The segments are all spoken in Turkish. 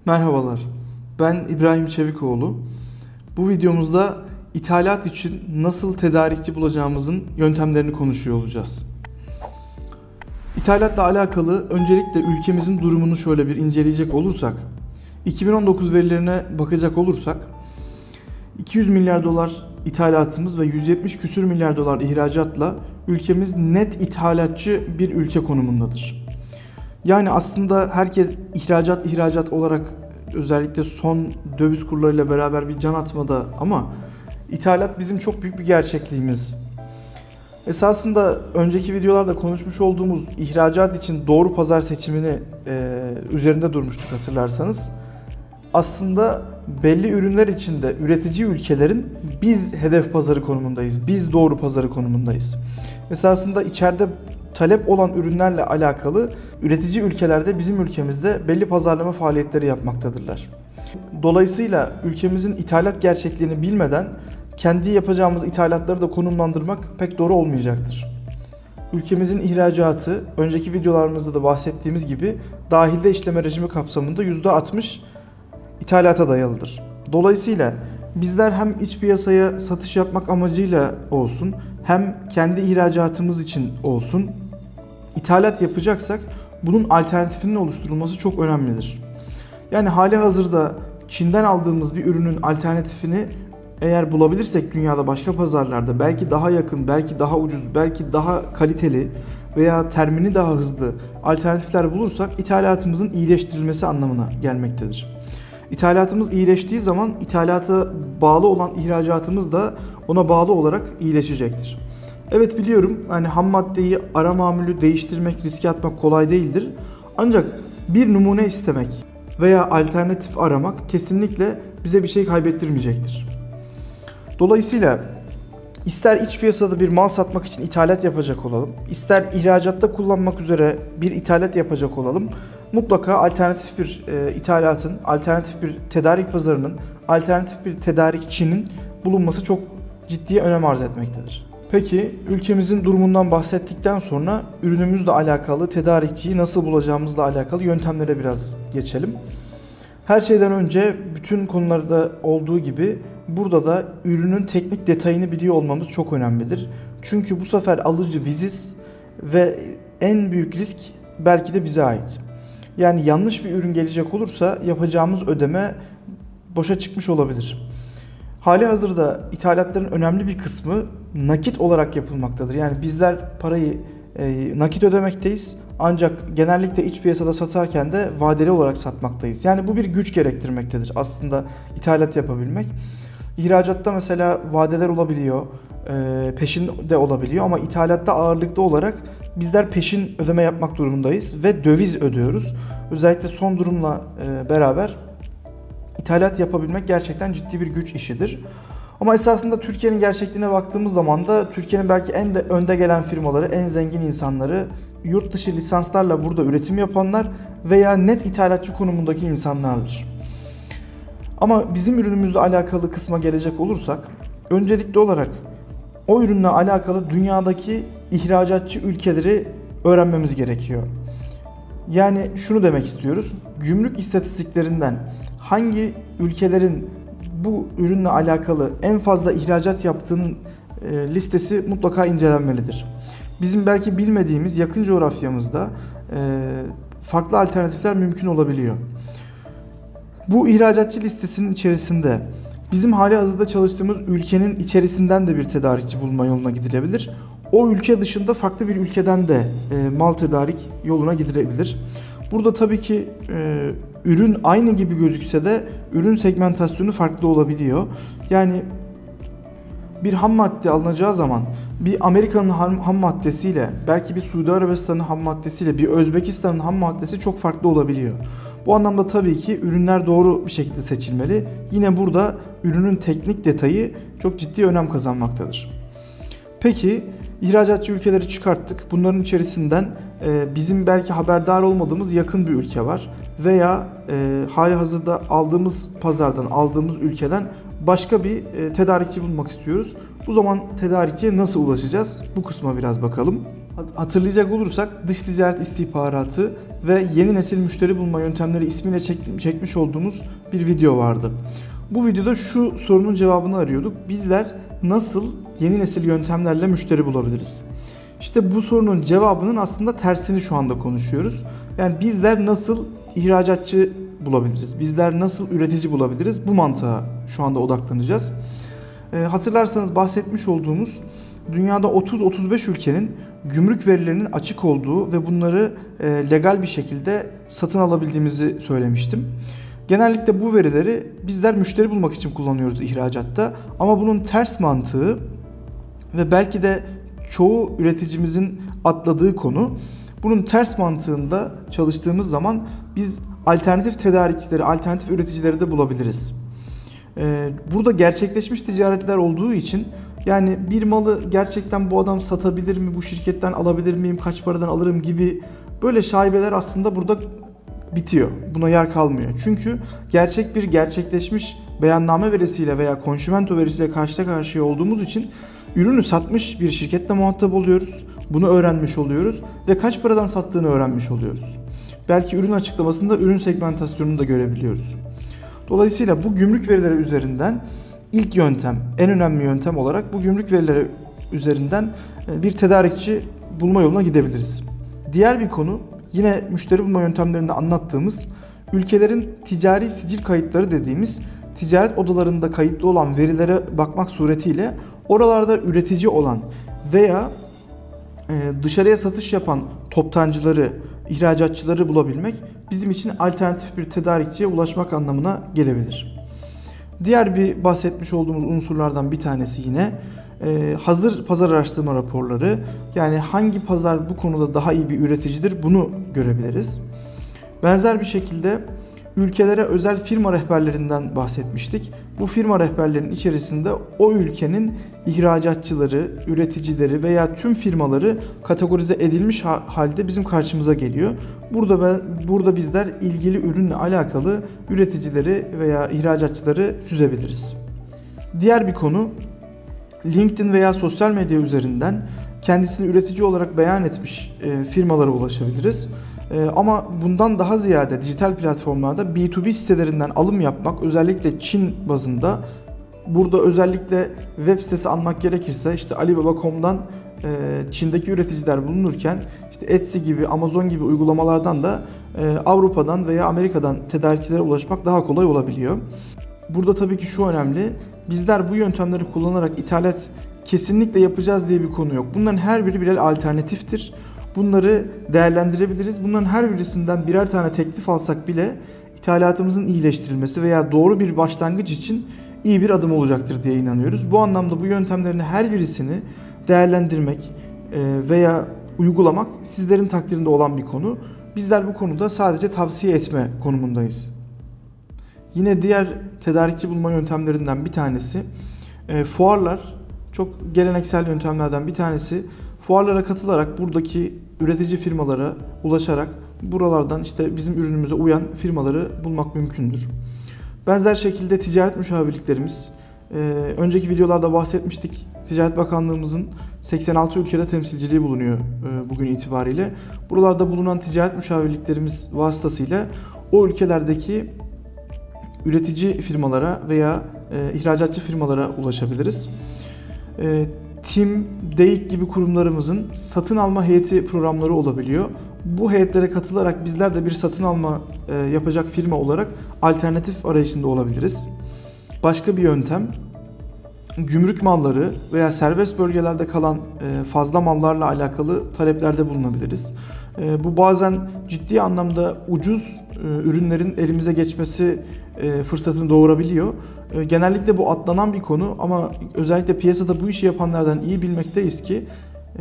Merhabalar, ben İbrahim Çevikoğlu. Bu videomuzda ithalat için nasıl tedarikçi bulacağımızın yöntemlerini konuşuyor olacağız. İthalatla alakalı öncelikle ülkemizin durumunu şöyle bir inceleyecek olursak, 2019 verilerine bakacak olursak, 200 milyar dolar ithalatımız ve 170 küsür milyar dolar ihracatla ülkemiz net ithalatçı bir ülke konumundadır. Yani aslında herkes ihracat olarak özellikle son döviz kurlarıyla beraber bir can atmada ama ithalat bizim çok büyük bir gerçekliğimiz. Esasında önceki videolarda konuşmuş olduğumuz ihracat için doğru pazar seçimini üzerinde durmuştuk hatırlarsanız. Aslında belli ürünler için de üretici ülkelerin biz hedef pazarı konumundayız, biz doğru pazarı konumundayız. Esasında içeride talep olan ürünlerle alakalı üretici ülkelerde bizim ülkemizde belli pazarlama faaliyetleri yapmaktadırlar. Dolayısıyla ülkemizin ithalat gerçekliğini bilmeden kendi yapacağımız ithalatları da konumlandırmak pek doğru olmayacaktır. Ülkemizin ihracatı önceki videolarımızda da bahsettiğimiz gibi dahilde işleme rejimi kapsamında %60 ithalata dayalıdır. Dolayısıyla bizler hem iç piyasaya satış yapmak amacıyla olsun hem kendi ihracatımız için olsun ithalat yapacaksak bunun alternatifinin oluşturulması çok önemlidir. Yani hali hazırda Çin'den aldığımız bir ürünün alternatifini eğer bulabilirsek dünyada başka pazarlarda belki daha yakın, belki daha ucuz, belki daha kaliteli veya termini daha hızlı alternatifler bulursak ithalatımızın iyileştirilmesi anlamına gelmektedir. İthalatımız iyileştiği zaman ithalata bağlı olan ihracatımız da ona bağlı olarak iyileşecektir. Evet biliyorum hani ham maddeyi ara mamulü değiştirmek, riske atmak kolay değildir. Ancak bir numune istemek veya alternatif aramak kesinlikle bize bir şey kaybettirmeyecektir. Dolayısıyla ister iç piyasada bir mal satmak için ithalat yapacak olalım, ister ihracatta kullanmak üzere bir ithalat yapacak olalım, mutlaka alternatif bir ithalatın, alternatif bir tedarik pazarının, alternatif bir tedarikçinin bulunması çok ciddi önem arz etmektedir. Peki ülkemizin durumundan bahsettikten sonra ürünümüzle alakalı tedarikçiyi nasıl bulacağımızla alakalı yöntemlere biraz geçelim. Her şeyden önce bütün konularda olduğu gibi burada da ürünün teknik detayını biliyor olmamız çok önemlidir. Çünkü bu sefer alıcı biziz ve en büyük risk belki de bize ait. Yani yanlış bir ürün gelecek olursa yapacağımız ödeme boşa çıkmış olabilir. Hali hazırda ithalatların önemli bir kısmı nakit olarak yapılmaktadır. Yani bizler parayı nakit ödemekteyiz. Ancak genellikle iç piyasada satarken de vadeli olarak satmaktayız. Yani bu bir güç gerektirmektedir aslında ithalat yapabilmek. İhracatta mesela vadeler olabiliyor, peşin de olabiliyor ama ithalatta ağırlıklı olarak bizler peşin ödeme yapmak durumundayız ve döviz ödüyoruz. Özellikle son durumla beraber ithalat yapabilmek gerçekten ciddi bir güç işidir. Ama esasında Türkiye'nin gerçekliğine baktığımız zaman da Türkiye'nin belki en de önde gelen firmaları, en zengin insanları yurt dışı lisanslarla burada üretim yapanlar veya net ithalatçı konumundaki insanlardır. Ama bizim ürünümüzle alakalı kısma gelecek olursak, öncelikli olarak o ürünle alakalı dünyadaki ihracatçı ülkeleri öğrenmemiz gerekiyor. Yani şunu demek istiyoruz, gümrük istatistiklerinden hangi ülkelerin bu ürünle alakalı en fazla ihracat yaptığının listesi mutlaka incelenmelidir. Bizim belki bilmediğimiz yakın coğrafyamızda farklı alternatifler mümkün olabiliyor. Bu ihracatçı listesinin içerisinde bizim hali hazırda çalıştığımız ülkenin içerisinden de bir tedarikçi bulma yoluna gidilebilir. O ülke dışında farklı bir ülkeden de mal tedarik yoluna gidilebilir. Burada tabii ki ürün aynı gibi gözükse de ürün segmentasyonu farklı olabiliyor. Yani bir ham madde alınacağı zaman bir Amerika'nın ham maddesiyle, belki bir Suudi Arabistan'ın ham maddesiyle, bir Özbekistan'ın ham maddesi çok farklı olabiliyor. Bu anlamda tabii ki ürünler doğru bir şekilde seçilmeli. Yine burada ürünün teknik detayı çok ciddi önem kazanmaktadır. Peki ihracatçı ülkeleri çıkarttık. Bunların içerisinden bizim belki haberdar olmadığımız yakın bir ülke var. Veya hali hazırda aldığımız pazardan, aldığımız ülkeden başka bir tedarikçi bulmak istiyoruz. Bu zaman tedarikçiye nasıl ulaşacağız? Bu kısma biraz bakalım. Hatırlayacak olursak dış ticaret istihbaratı ve yeni nesil müşteri bulma yöntemleri ismiyle çekmiş olduğumuz bir video vardı. Bu videoda şu sorunun cevabını arıyorduk. Bizler nasıl yeni nesil yöntemlerle müşteri bulabiliriz? İşte bu sorunun cevabının aslında tersini şu anda konuşuyoruz. Yani bizler nasıl ihracatçı bulabiliriz? Bizler nasıl üretici bulabiliriz? Bu mantığa şu anda odaklanacağız. Hatırlarsanız bahsetmiş olduğumuz dünyada 30-35 ülkenin gümrük verilerinin açık olduğu ve bunları legal bir şekilde satın alabildiğimizi söylemiştim. Genellikle bu verileri bizler müşteri bulmak için kullanıyoruz ihracatta. Ama bunun ters mantığı ve belki de çoğu üreticimizin atladığı konu, bunun ters mantığında çalıştığımız zaman biz alternatif tedarikçileri, alternatif üreticileri de bulabiliriz. Burada gerçekleşmiş ticaretler olduğu için yani bir malı gerçekten bu adam satabilir mi, bu şirketten alabilir miyim, kaç paradan alırım gibi böyle şaibeler aslında burada bitiyor. Buna yer kalmıyor. Çünkü gerçekleşmiş beyanname verisiyle veya konşimento verisiyle karşı karşıya olduğumuz için ürünü satmış bir şirketle muhatap oluyoruz. Bunu öğrenmiş oluyoruz ve kaç paradan sattığını öğrenmiş oluyoruz. Belki ürün açıklamasında ürün segmentasyonunu da görebiliyoruz. Dolayısıyla bu gümrük verileri üzerinden ilk yöntem, en önemli yöntem olarak bu gümrük verileri üzerinden bir tedarikçi bulma yoluna gidebiliriz. Diğer bir konu, yine müşteri bulma yöntemlerinde anlattığımız ülkelerin ticari sicil kayıtları dediğimiz ticaret odalarında kayıtlı olan verilere bakmak suretiyle oralarda üretici olan veya dışarıya satış yapan toptancıları, ihracatçıları bulabilmek bizim için alternatif bir tedarikçiye ulaşmak anlamına gelebilir. Diğer bir bahsetmiş olduğumuz unsurlardan bir tanesi yine hazır pazar araştırma raporları. Yani hangi pazar bu konuda daha iyi bir üreticidir bunu görebiliriz. Benzer bir şekilde ülkelere özel firma rehberlerinden bahsetmiştik. Bu firma rehberlerinin içerisinde o ülkenin ihracatçıları, üreticileri veya tüm firmaları kategorize edilmiş halde bizim karşımıza geliyor. Burada bizler ilgili ürünle alakalı üreticileri veya ihracatçıları süzebiliriz. Diğer bir konu, LinkedIn veya sosyal medya üzerinden kendisini üretici olarak beyan etmiş firmalara ulaşabiliriz. Ama bundan daha ziyade dijital platformlarda B2B sitelerinden alım yapmak, özellikle Çin bazında, burada özellikle web sitesi almak gerekirse işte Alibaba.com'dan Çin'deki üreticiler bulunurken işte Etsy gibi, Amazon gibi uygulamalardan da Avrupa'dan veya Amerika'dan tedarikçilere ulaşmak daha kolay olabiliyor. Burada tabii ki şu önemli, bizler bu yöntemleri kullanarak ithalat kesinlikle yapacağız diye bir konu yok. Bunların her biri birer alternatiftir. Bunları değerlendirebiliriz. Bunların her birisinden birer tane teklif alsak bile ithalatımızın iyileştirilmesi veya doğru bir başlangıç için iyi bir adım olacaktır diye inanıyoruz. Bu anlamda bu yöntemlerin her birisini değerlendirmek veya uygulamak sizlerin takdirinde olan bir konu. Bizler bu konuda sadece tavsiye etme konumundayız. Yine diğer tedarikçi bulma yöntemlerinden bir tanesi fuarlar. Çok geleneksel yöntemlerden bir tanesi. Fuarlara katılarak buradaki üretici firmalara ulaşarak buralardan işte bizim ürünümüze uyan firmaları bulmak mümkündür. Benzer şekilde ticaret müşavirliklerimiz, önceki videolarda bahsetmiştik. Ticaret Bakanlığımızın 86 ülkede temsilciliği bulunuyor bugün itibariyle. Buralarda bulunan ticaret müşavirliklerimiz vasıtasıyla o ülkelerdeki üretici firmalara veya ihracatçı firmalara ulaşabiliriz. TİM, DEİK gibi kurumlarımızın satın alma heyeti programları olabiliyor. Bu heyetlere katılarak bizler de bir satın alma yapacak firma olarak alternatif arayışında olabiliriz. Başka bir yöntem, gümrük malları veya serbest bölgelerde kalan fazla mallarla alakalı taleplerde bulunabiliriz. Bu bazen ciddi anlamda ucuz ürünlerin elimize geçmesi fırsatını doğurabiliyor. Genellikle bu atlanan bir konu ama özellikle piyasada bu işi yapanlardan iyi bilmekteyiz ki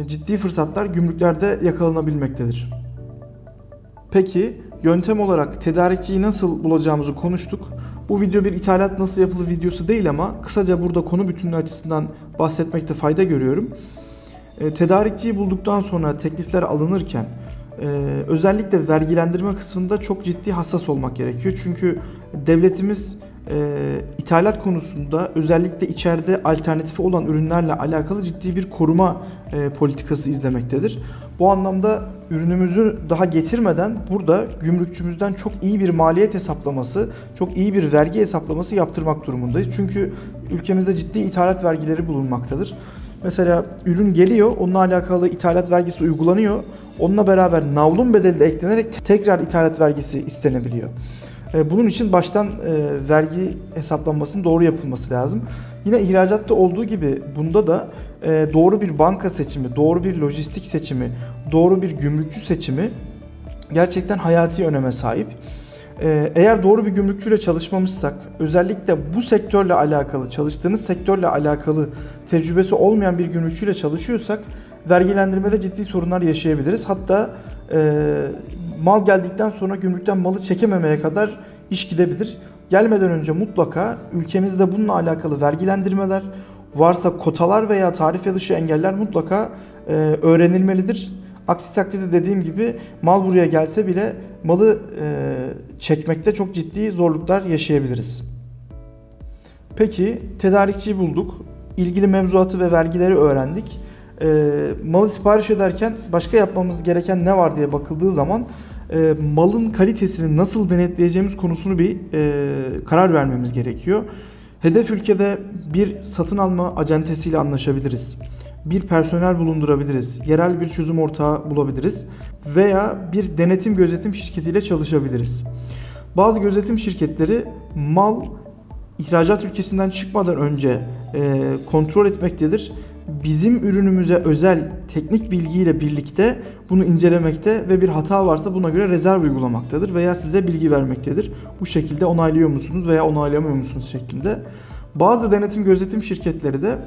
ciddi fırsatlar gümrüklerde yakalanabilmektedir. Peki yöntem olarak tedarikçiyi nasıl bulacağımızı konuştuk. Bu video bir ithalat nasıl yapılır videosu değil ama kısaca burada konu bütünlüğü açısından bahsetmekte fayda görüyorum. Tedarikçiyi bulduktan sonra teklifler alınırken özellikle vergilendirme kısmında çok ciddi hassas olmak gerekiyor. Çünkü devletimiz ithalat konusunda özellikle içeride alternatifi olan ürünlerle alakalı ciddi bir koruma politikası izlemektedir. Bu anlamda ürünümüzü daha getirmeden burada gümrükçümüzden çok iyi bir maliyet hesaplaması, çok iyi bir vergi hesaplaması yaptırmak durumundayız. Çünkü ülkemizde ciddi ithalat vergileri bulunmaktadır. Mesela ürün geliyor, onunla alakalı ithalat vergisi uygulanıyor. Onunla beraber navlun bedeli de eklenerek tekrar ithalat vergisi istenebiliyor. Bunun için baştan vergi hesaplanmasının doğru yapılması lazım. Yine ihracatta olduğu gibi bunda da doğru bir banka seçimi, doğru bir lojistik seçimi, doğru bir gümrükçü seçimi gerçekten hayati öneme sahip. Eğer doğru bir gümrükçüyle çalışmamışsak, özellikle bu sektörle alakalı, çalıştığınız sektörle alakalı tecrübesi olmayan bir gümrükçüyle çalışıyorsak vergilendirmede ciddi sorunlar yaşayabiliriz. Hatta mal geldikten sonra gümrükten malı çekememeye kadar iş gidebilir. Gelmeden önce mutlaka ülkemizde bununla alakalı vergilendirmeler, varsa kotalar veya tarife dışı engeller mutlaka öğrenilmelidir. Aksi takdirde dediğim gibi mal buraya gelse bile malı çekmekte çok ciddi zorluklar yaşayabiliriz. Peki tedarikçiyi bulduk, ilgili mevzuatı ve vergileri öğrendik. Malı sipariş ederken başka yapmamız gereken ne var diye bakıldığı zaman malın kalitesini nasıl denetleyeceğimiz konusunu bir karar vermemiz gerekiyor. Hedef ülkede bir satın alma acentesiyle anlaşabiliriz. Bir personel bulundurabiliriz. Yerel bir çözüm ortağı bulabiliriz. Veya bir denetim gözetim şirketiyle çalışabiliriz. Bazı gözetim şirketleri mal ihracat ülkesinden çıkmadan önce kontrol etmektedir. Bizim ürünümüze özel teknik bilgiyle birlikte bunu incelemekte ve bir hata varsa buna göre rezerv uygulamaktadır veya size bilgi vermektedir. Bu şekilde onaylıyor musunuz veya onaylamıyor musunuz şeklinde. Bazı denetim gözetim şirketleri de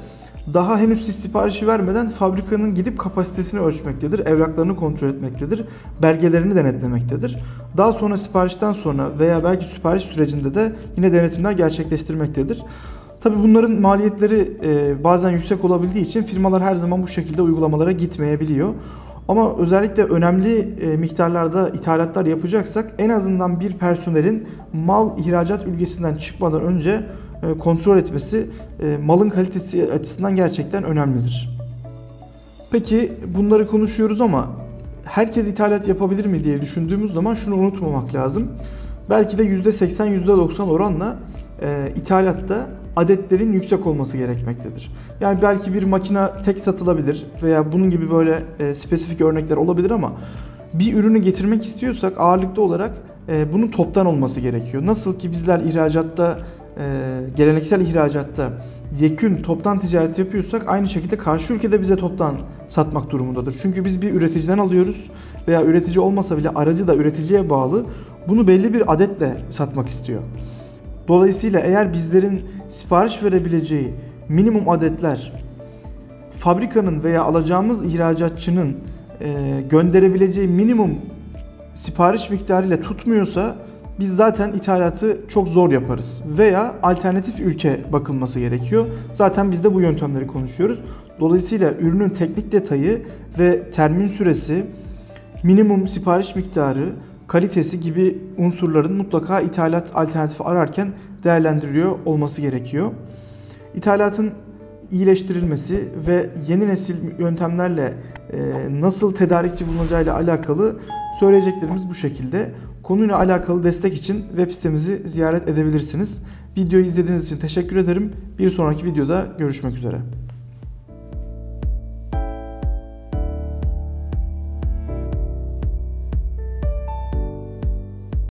daha henüz siz siparişi vermeden fabrikanın gidip kapasitesini ölçmektedir, evraklarını kontrol etmektedir, belgelerini denetlemektedir. Daha sonra siparişten sonra veya belki sipariş sürecinde de yine denetimler gerçekleştirmektedir. Tabii bunların maliyetleri bazen yüksek olabildiği için firmalar her zaman bu şekilde uygulamalara gitmeyebiliyor. Ama özellikle önemli miktarlarda ithalatlar yapacaksak en azından bir personelin mal ihracat ülkesinden çıkmadan önce kontrol etmesi malın kalitesi açısından gerçekten önemlidir. Peki bunları konuşuyoruz ama herkes ithalat yapabilir mi diye düşündüğümüz zaman şunu unutmamak lazım. Belki de %80, %90 oranla ithalatta adetlerin yüksek olması gerekmektedir. Yani belki bir makine tek satılabilir veya bunun gibi böyle spesifik örnekler olabilir ama bir ürünü getirmek istiyorsak ağırlıklı olarak bunun toptan olması gerekiyor. Nasıl ki bizler ihracatta, geleneksel ihracatta yekün toptan ticaret yapıyorsak aynı şekilde karşı ülkede bize toptan satmak durumundadır. Çünkü biz bir üreticiden alıyoruz veya üretici olmasa bile aracı da üreticiye bağlı. Bunu belli bir adetle satmak istiyor. Dolayısıyla eğer bizlerin sipariş verebileceği minimum adetler fabrikanın veya alacağımız ihracatçının gönderebileceği minimum sipariş miktarıyla tutmuyorsa biz zaten ithalatı çok zor yaparız veya alternatif ülke bakılması gerekiyor. Zaten biz de bu yöntemleri konuşuyoruz. Dolayısıyla ürünün teknik detayı ve termin süresi, minimum sipariş miktarı, kalitesi gibi unsurların mutlaka ithalat alternatifi ararken değerlendiriliyor olması gerekiyor. İthalatın iyileştirilmesi ve yeni nesil yöntemlerle nasıl tedarikçi bulunacağıyla alakalı söyleyeceklerimiz bu şekilde. Konuyla alakalı destek için web sitemizi ziyaret edebilirsiniz. Videoyu izlediğiniz için teşekkür ederim. Bir sonraki videoda görüşmek üzere.